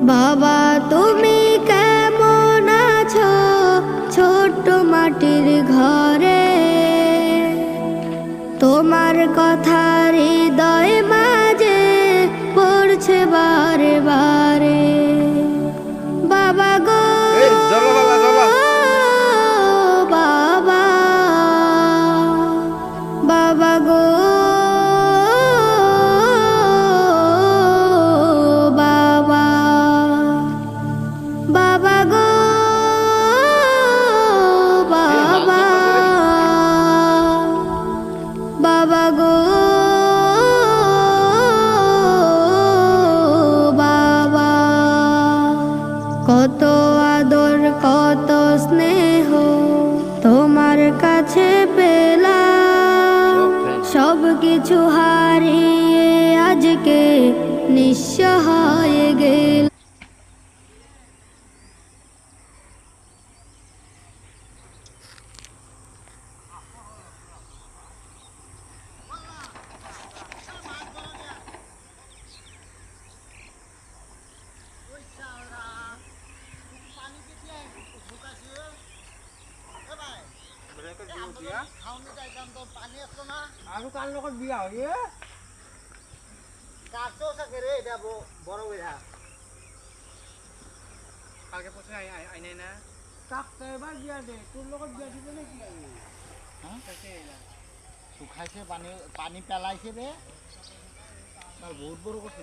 বাবা তুমি কেমন আছো ছোট্ট মাটির ঘরে, তোমার কথা হৃদয় মাঝে পড়ছে বারে বারে। বাবা গো বাবা, বাবা গো বাবা, বাবা গো বাবা, বাবা গো বাবা। কত আদর কত স্নেহ তোমার কাছে পেলাম, সব কিছু হারিয়ে আজকে নিঃস্ব হয়ে গেল। আৰু কাৰ লগত বিয়া হয় কাছো চাগে ৰে এটা বড় বিয়া কালকে পইচা আই নাই না তাক এবাৰ বিয়া দে তোৰ লগত বিয়া দিব নেকি আমি শুকাইছে পানী পেলাইছে ৰে বহুত বড় করছে